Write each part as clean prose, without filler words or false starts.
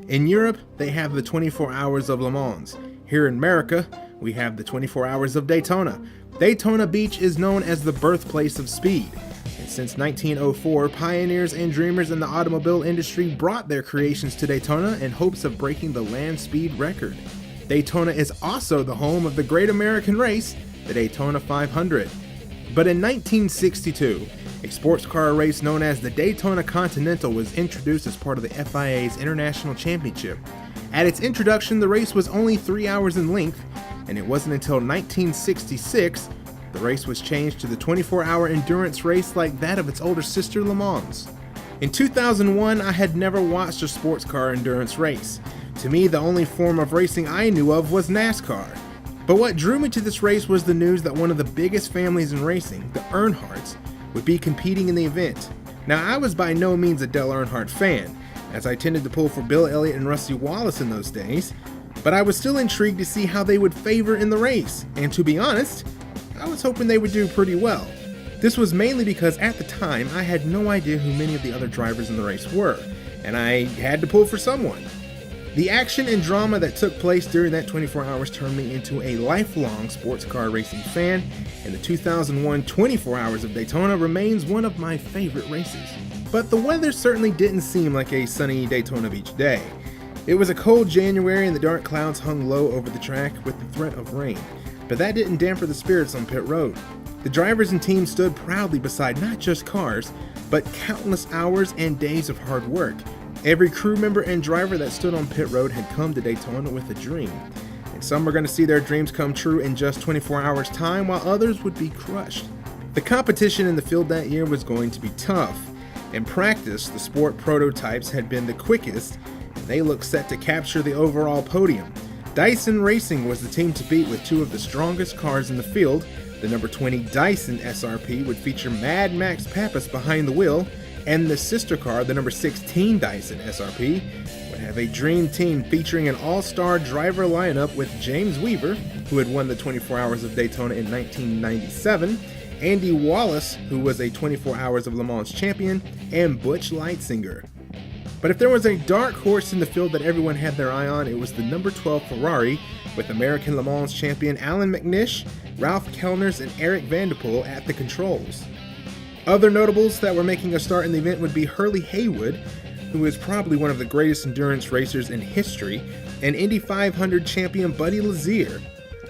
In Europe, they have the 24 Hours of Le Mans. Here in America, we have the 24 Hours of Daytona. Daytona Beach is known as the birthplace of speed. And since 1904, pioneers and dreamers in the automobile industry brought their creations to Daytona in hopes of breaking the land speed record. Daytona is also the home of the great American race, the Daytona 500. But in 1962, a sports car race known as the Daytona Continental was introduced as part of the FIA's International Championship. At its introduction, the race was only 3 hours in length, and it wasn't until 1966 the race was changed to the 24-hour endurance race like that of its older sister Le Mans. In 2001, I had never watched a sports car endurance race. To me, the only form of racing I knew of was NASCAR. But what drew me to this race was the news that one of the biggest families in racing, the Earnhardts, would be competing in the event. Now, I was by no means a Dale Earnhardt fan, as I tended to pull for Bill Elliott and Rusty Wallace in those days, but I was still intrigued to see how they would favor in the race, and to be honest, I was hoping they would do pretty well. This was mainly because at the time I had no idea who many of the other drivers in the race were, and I had to pull for someone. The action and drama that took place during that 24 hours turned me into a lifelong sports car racing fan, and the 2001 24 Hours of Daytona remains one of my favorite races. But the weather certainly didn't seem like a sunny Daytona Beach day. It was a cold January and the dark clouds hung low over the track with the threat of rain, but that didn't dampen the spirits on pit road. The drivers and team stood proudly beside not just cars, but countless hours and days of hard work. Every crew member and driver that stood on pit road had come to Daytona with a dream, and some were going to see their dreams come true in just 24 hours time, while others would be crushed. The competition in the field that year was going to be tough. In practice, the sport prototypes had been the quickest, and they looked set to capture the overall podium. Dyson Racing was the team to beat with two of the strongest cars in the field. The number 20 Dyson SRP would feature Mad Max Pappas behind the wheel, and the sister car, the number 16 Dyson SRP, would have a dream team featuring an all-star driver lineup with James Weaver, who had won the 24 Hours of Daytona in 1997, Andy Wallace, who was a 24 Hours of Le Mans champion, and Butch Leitzinger. But if there was a dark horse in the field that everyone had their eye on, it was the number 12 Ferrari, with American Le Mans champion Alan McNish, Ralph Kellners, and Eric Vanderpool at the controls. Other notables that were making a start in the event would be Hurley Haywood, who is probably one of the greatest endurance racers in history, and Indy 500 champion Buddy Lazier.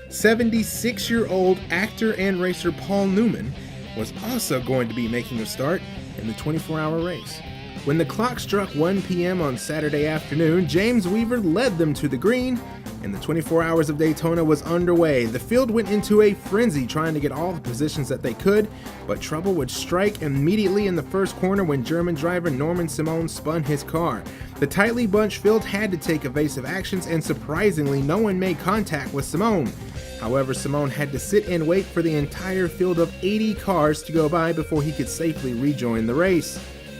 76-year-old actor and racer Paul Newman was also going to be making a start in the 24-hour race. When the clock struck 1 p.m. on Saturday afternoon, James Weaver led them to the green, and the 24 Hours of Daytona was underway. The field went into a frenzy trying to get all the positions that they could, but trouble would strike immediately in the first corner when German driver Norman Simone spun his car. The tightly bunched field had to take evasive actions, and surprisingly, no one made contact with Simone. However, Simone had to sit and wait for the entire field of 80 cars to go by before he could safely rejoin the race.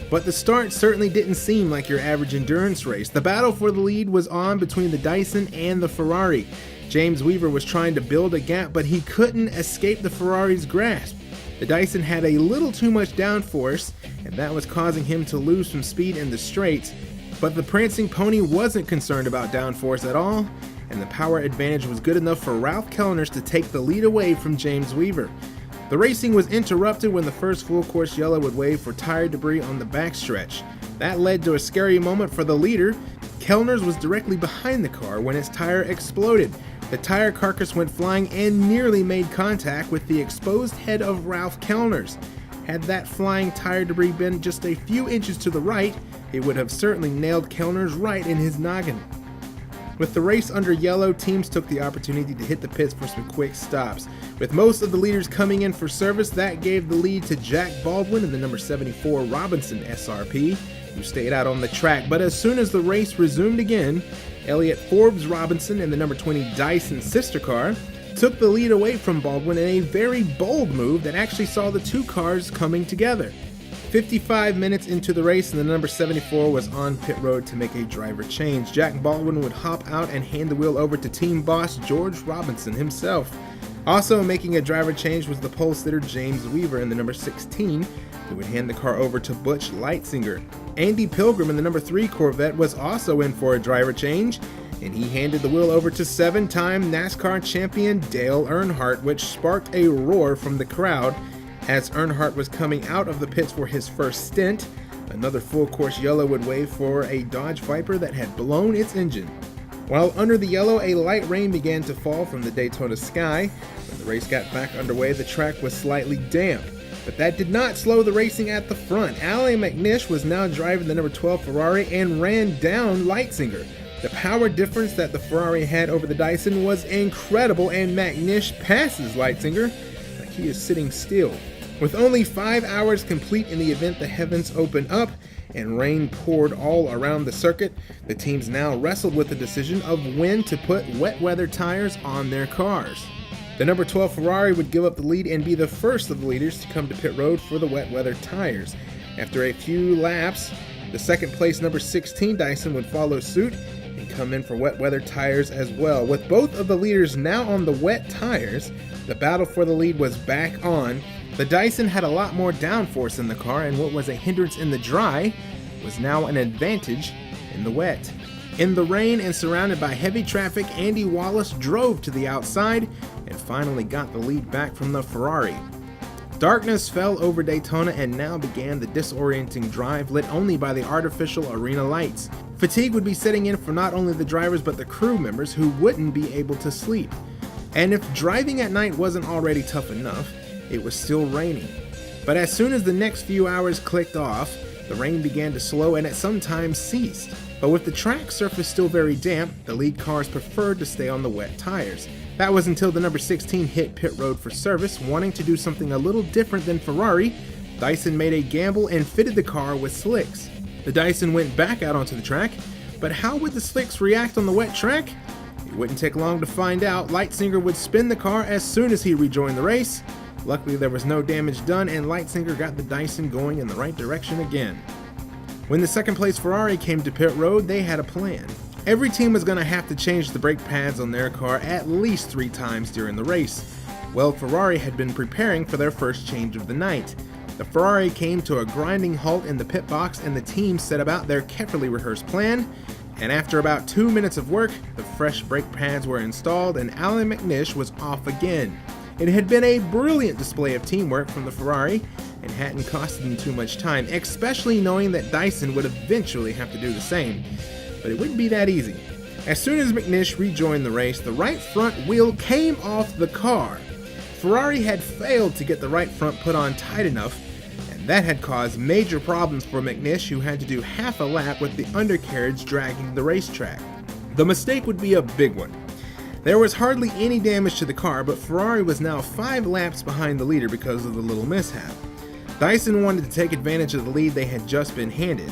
But the start certainly didn't seem like your average endurance race. The battle for the lead was on between the Dyson and the Ferrari. James Weaver was trying to build a gap, but he couldn't escape the Ferrari's grasp. The Dyson had a little too much downforce, and that was causing him to lose some speed in the straights. But the prancing pony wasn't concerned about downforce at all, and the power advantage was good enough for Ralph Kellners to take the lead away from James Weaver. The racing was interrupted when the first full course yellow would wave for tire debris on the backstretch. That led to a scary moment for the leader. Kellners was directly behind the car when its tire exploded. The tire carcass went flying and nearly made contact with the exposed head of Ralph Kellners. Had that flying tire debris been just a few inches to the right, it would have certainly nailed Kellners right in his noggin. With the race under yellow, teams took the opportunity to hit the pits for some quick stops. With most of the leaders coming in for service, that gave the lead to Jack Baldwin and the number 74 Robinson SRP, who stayed out on the track. But as soon as the race resumed again, Elliott Forbes Robinson and the number 20 Dyson sister car took the lead away from Baldwin in a very bold move that actually saw the two cars coming together. 55 minutes into the race, and the number 74 was on pit road to make a driver change. Jack Baldwin would hop out and hand the wheel over to team boss George Robinson himself. Also making a driver change was the pole sitter James Weaver in the number 16, who would hand the car over to Butch Leitzinger. Andy Pilgrim in the number 3 Corvette was also in for a driver change, and he handed the wheel over to 7-time NASCAR champion Dale Earnhardt, which sparked a roar from the crowd as Earnhardt was coming out of the pits for his first stint. Another full course yellow would wave for a Dodge Viper that had blown its engine. While under the yellow, a light rain began to fall from the Daytona sky. When the race got back underway, the track was slightly damp, but that did not slow the racing at the front. Alan McNish was now driving the number 12 Ferrari and ran down Leitzinger. The power difference that the Ferrari had over the Dyson was incredible, and McNish passes Leitzinger like he is sitting still. With only 5 hours complete in the event, the heavens opened up and rain poured all around the circuit. The teams now wrestled with the decision of when to put wet weather tires on their cars. The number 12 Ferrari would give up the lead and be the first of the leaders to come to pit road for the wet weather tires. After a few laps, the second place number 16 Dyson would follow suit and come in for wet weather tires as well. With both of the leaders now on the wet tires, the battle for the lead was back on. The Dyson had a lot more downforce in the car, and what was a hindrance in the dry was now an advantage in the wet. In the rain and surrounded by heavy traffic, Andy Wallace drove to the outside and finally got the lead back from the Ferrari. Darkness fell over Daytona, and now began the disorienting drive lit only by the artificial arena lights. Fatigue would be setting in for not only the drivers but the crew members, who wouldn't be able to sleep. And if driving at night wasn't already tough enough, it was still raining. But as soon as the next few hours clicked off, the rain began to slow and at some times ceased. But with the track surface still very damp, the lead cars preferred to stay on the wet tires. That was until the number 16 hit pit road for service. Wanting to do something a little different than Ferrari, Dyson made a gamble and fitted the car with slicks. The Dyson went back out onto the track, but how would the slicks react on the wet track? It wouldn't take long to find out. Leitzinger would spin the car as soon as he rejoined the race. Luckily, there was no damage done, and Leitzinger got the Dyson going in the right direction again. When the second place Ferrari came to pit road, they had a plan. Every team was going to have to change the brake pads on their car at least 3 times during the race. Well, Ferrari had been preparing for their first change of the night. The Ferrari came to a grinding halt in the pit box, and the team set about their carefully rehearsed plan. And after about 2 minutes of work, the fresh brake pads were installed and Alan McNish was off again. It had been a brilliant display of teamwork from the Ferrari and hadn't costed them too much time, especially knowing that Dyson would eventually have to do the same. But it wouldn't be that easy. As soon as McNish rejoined the race, the right front wheel came off the car. Ferrari had failed to get the right front put on tight enough, and that had caused major problems for McNish, who had to do half a lap with the undercarriage dragging the racetrack. The mistake would be a big one. There was hardly any damage to the car, but Ferrari was now 5 laps behind the leader because of the little mishap. Dyson wanted to take advantage of the lead they had just been handed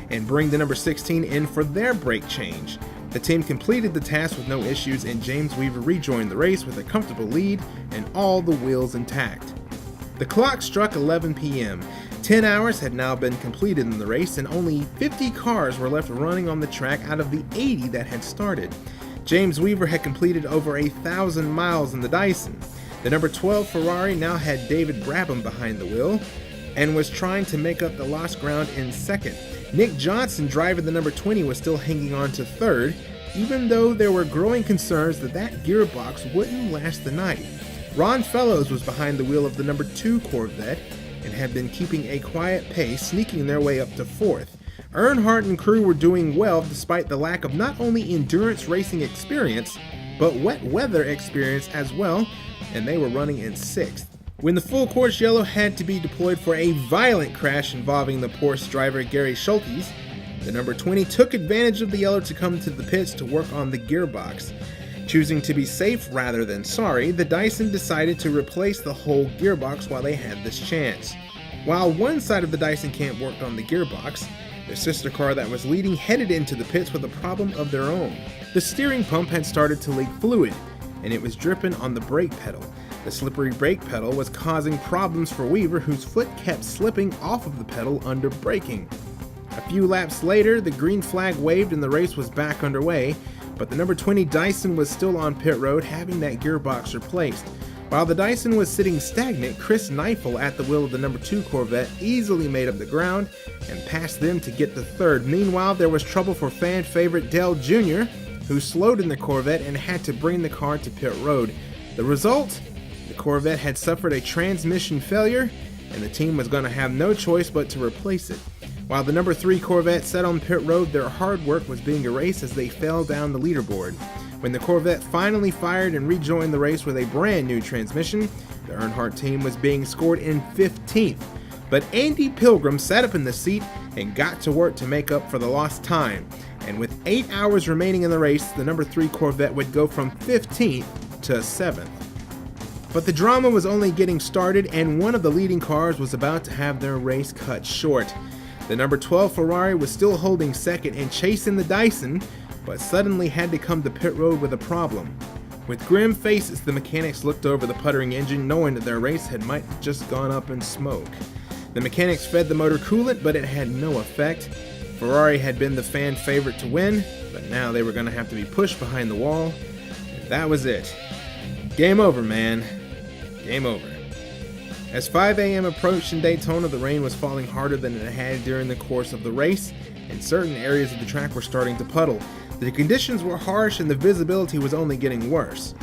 and bring the number 16 in for their brake change. The team completed the task with no issues, and James Weaver rejoined the race with a comfortable lead and all the wheels intact. The clock struck 11 p.m. 10 hours had now been completed in the race, and only 50 cars were left running on the track out of the 80 that had started. James Weaver had completed over 1,000 miles in the Dyson. The number 12 Ferrari now had David Brabham behind the wheel and was trying to make up the lost ground in second. Nick Johnson, driving the number 20, was still hanging on to third, even though there were growing concerns that gearbox wouldn't last the night. Ron Fellows was behind the wheel of the number 2 Corvette and had been keeping a quiet pace, sneaking their way up to fourth. Earnhardt and crew were doing well despite the lack of not only endurance racing experience, but wet weather experience as well, and they were running in 6th. When the full course yellow had to be deployed for a violent crash involving the Porsche driver Gary Schultes, the number 20 took advantage of the yellow to come to the pits to work on the gearbox. Choosing to be safe rather than sorry, the Dyson decided to replace the whole gearbox while they had this chance. While one side of the Dyson camp worked on the gearbox, their sister car that was leading headed into the pits with a problem of their own. The steering pump had started to leak fluid, and it was dripping on the brake pedal. The slippery brake pedal was causing problems for Weaver, whose foot kept slipping off of the pedal under braking. A few laps later, the green flag waved and the race was back underway, but the number 20 Dyson was still on pit road, having that gearbox replaced. While the Dyson was sitting stagnant, Chris Nightfall at the wheel of the number 2 Corvette easily made up the ground and passed them to get the third. Meanwhile, there was trouble for fan favorite Dale Jr., who slowed in the Corvette and had to bring the car to pit road. The result? The Corvette had suffered a transmission failure, and the team was going to have no choice but to replace it. While the number 3 Corvette sat on pit road, their hard work was being erased as they fell down the leaderboard. When the Corvette finally fired and rejoined the race with a brand new transmission, the Earnhardt team was being scored in 15th. But Andy Pilgrim sat up in the seat and got to work to make up for the lost time. And with 8 hours remaining in the race, the number 3 Corvette would go from 15th to 7th. But the drama was only getting started, and one of the leading cars was about to have their race cut short. The number 12 Ferrari was still holding second and chasing the Dyson, but suddenly had to come to pit road with a problem. With grim faces, the mechanics looked over the puttering engine, knowing that their race might have just gone up in smoke. The mechanics fed the motor coolant, but it had no effect. Ferrari had been the fan favorite to win, but now they were going to have to be pushed behind the wall, and that was it. Game over, man. Game over. As 5 a.m. approached in Daytona, the rain was falling harder than it had during the course of the race, and certain areas of the track were starting to puddle. The conditions were harsh and the visibility was only getting worse.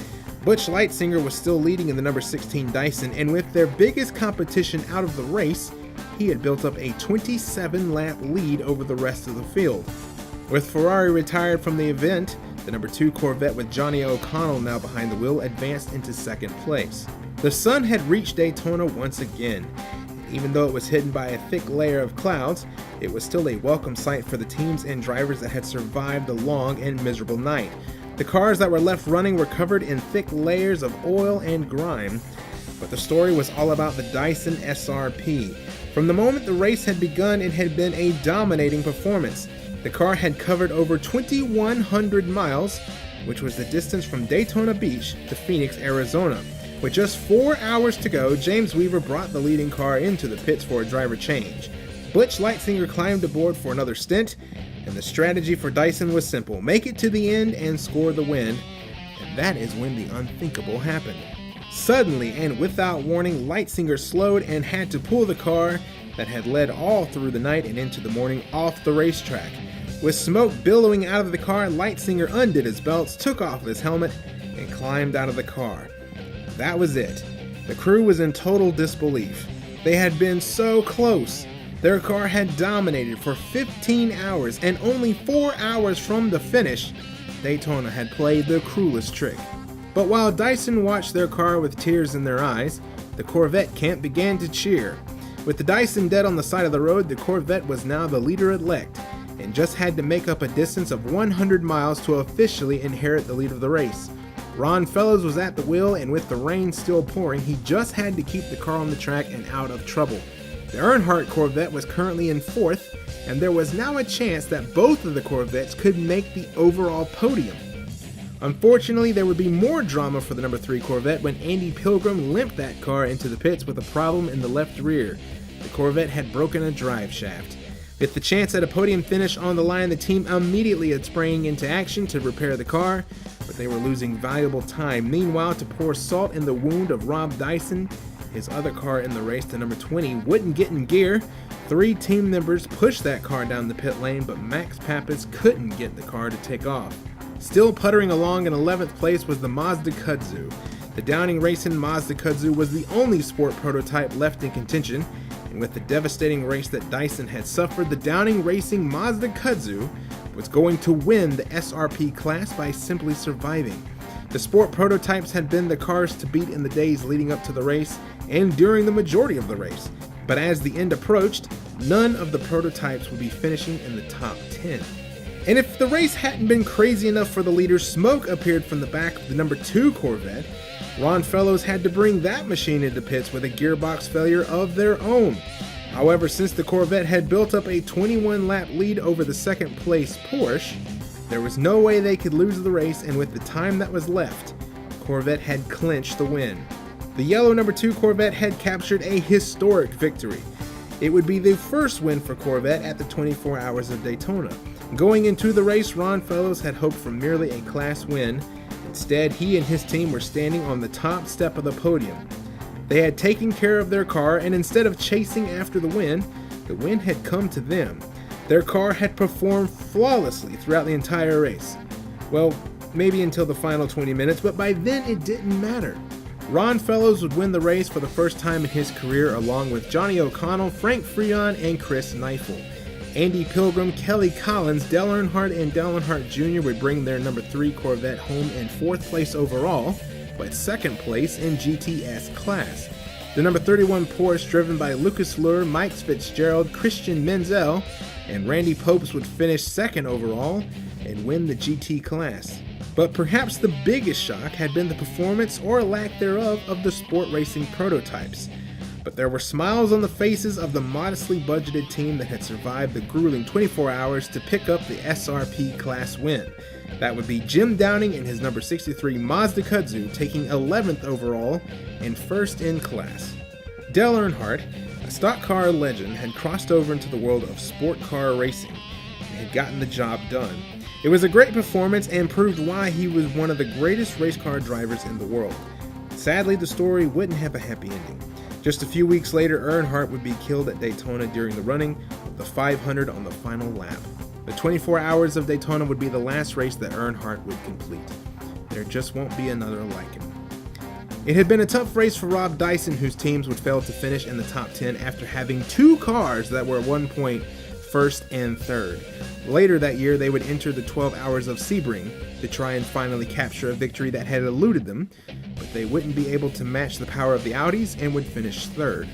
Butch Leitzinger was still leading in the number 16 Dyson, and with their biggest competition out of the race, he had built up a 27-lap lead over the rest of the field. With Ferrari retired from the event, the number 2 Corvette with Johnny O'Connell now behind the wheel advanced into second place. The sun had reached Daytona once again. Even though it was hidden by a thick layer of clouds, it was still a welcome sight for the teams and drivers that had survived the long and miserable night. The cars that were left running were covered in thick layers of oil and grime, but the story was all about the Dyson SRP. From the moment the race had begun, it had been a dominating performance. The car had covered over 2,100 miles, which was the distance from Daytona Beach to Phoenix, Arizona. With just 4 hours to go, James Weaver brought the leading car into the pits for a driver change. Butch Leitzinger climbed aboard for another stint, and the strategy for Dyson was simple: make it to the end and score the win. And that is when the unthinkable happened. Suddenly and without warning, Leitzinger slowed and had to pull the car that had led all through the night and into the morning off the racetrack. With smoke billowing out of the car, Leitzinger undid his belts, took off his helmet, and climbed out of the car. That was it. The crew was in total disbelief. They had been so close. Their car had dominated for 15 hours, and only 4 hours from the finish, Daytona had played the cruelest trick. But while Dyson watched their car with tears in their eyes, the Corvette camp began to cheer. With the Dyson dead on the side of the road, the Corvette was now the leader-elect, and just had to make up a distance of 100 miles to officially inherit the lead of the race. Ron Fellows was at the wheel, and with the rain still pouring, he just had to keep the car on the track and out of trouble. The Earnhardt Corvette was currently in 4th, and there was now a chance that both of the Corvettes could make the overall podium. Unfortunately, there would be more drama for the number 3 Corvette when Andy Pilgrim limped that car into the pits with a problem in the left rear. The Corvette had broken a drive shaft. With the chance at a podium finish on the line, the team immediately sprang into action to repair the car, but they were losing valuable time. Meanwhile, to pour salt in the wound of Rob Dyson, his other car in the race, the number 20, wouldn't get in gear. 3 team members pushed that car down the pit lane, but Max Pappas couldn't get the car to take off. Still puttering along in 11th place was the Mazda Kudzu. The Downing Racing Mazda Kudzu was the only sport prototype left in contention, and with the devastating race that Dyson had suffered, the Downing Racing Mazda Kudzu was going to win the SRP class by simply surviving. The sport prototypes had been the cars to beat in the days leading up to the race and during the majority of the race, but as the end approached, none of the prototypes would be finishing in the top 10. And if the race hadn't been crazy enough for the leader, smoke appeared from the back of the number 2 Corvette. Ron Fellows had to bring that machine into pits with a gearbox failure of their own. However, since the Corvette had built up a 21-lap lead over the second place Porsche, there was no way they could lose the race, and with the time that was left, Corvette had clinched the win. The yellow number 2 Corvette had captured a historic victory. It would be the first win for Corvette at the 24 Hours of Daytona. Going into the race, Ron Fellows had hoped for merely a class win, Instead, he and his team were standing on the top step of the podium. They had taken care of their car, and instead of chasing after the win had come to them. Their car had performed flawlessly throughout the entire race. Well, maybe until the final 20 minutes, but by then it didn't matter. Ron Fellows would win the race for the first time in his career, along with Johnny O'Connell, Frank Freon, and Chris Nightfall. Andy Pilgrim, Kelly Collins, Dale Earnhardt, and Dale Earnhardt Jr. would bring their number 3 Corvette home in 4th place overall, but 2nd place in GTS class. The number 31 Porsche, driven by Lucas Luhr, Mike Fitzgerald, Christian Menzel, and Randy Popes, would finish 2nd overall and win the GT class. But perhaps the biggest shock had been the performance, or lack thereof, of the sport racing prototypes. But there were smiles on the faces of the modestly budgeted team that had survived the grueling 24 hours to pick up the SRP class win. That would be Jim Downing and his number 63 Mazda Kudzu, taking 11th overall and 1st in class. Dale Earnhardt, a stock car legend, had crossed over into the world of sport car racing and had gotten the job done. It was a great performance and proved why he was one of the greatest race car drivers in the world. Sadly, the story wouldn't have a happy ending. Just a few weeks later, Earnhardt would be killed at Daytona during the running of the 500 on the final lap. The 24 hours of Daytona would be the last race that Earnhardt would complete. There just won't be another like him. It had been a tough race for Rob Dyson, whose teams would fail to finish in the top 10 after having 2 cars that were at one point 1st and 3rd. Later that year, they would enter the 12 Hours of Sebring to try and finally capture a victory that had eluded them, but they wouldn't be able to match the power of the Audis and would finish 3rd.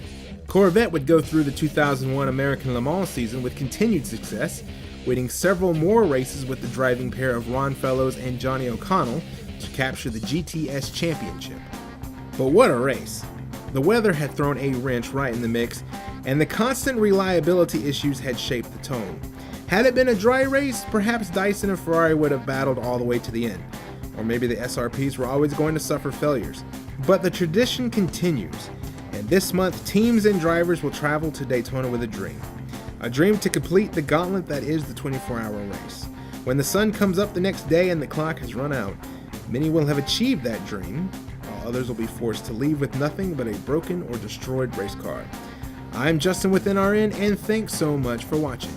Corvette would go through the 2001 American Le Mans season with continued success, winning several more races with the driving pair of Ron Fellows and Johnny O'Connell to capture the GTS championship. But what a race! The weather had thrown a wrench right in the mix, and the constant reliability issues had shaped the tone. Had it been a dry race, perhaps Dyson and Ferrari would have battled all the way to the end, or maybe the SRPs were always going to suffer failures. But the tradition continues, and this month teams and drivers will travel to Daytona with a dream to complete the gauntlet that is the 24-hour race. When the sun comes up the next day and the clock has run out, many will have achieved that dream, while others will be forced to leave with nothing but a broken or destroyed race car. I'm Justin with NRN, and thanks so much for watching.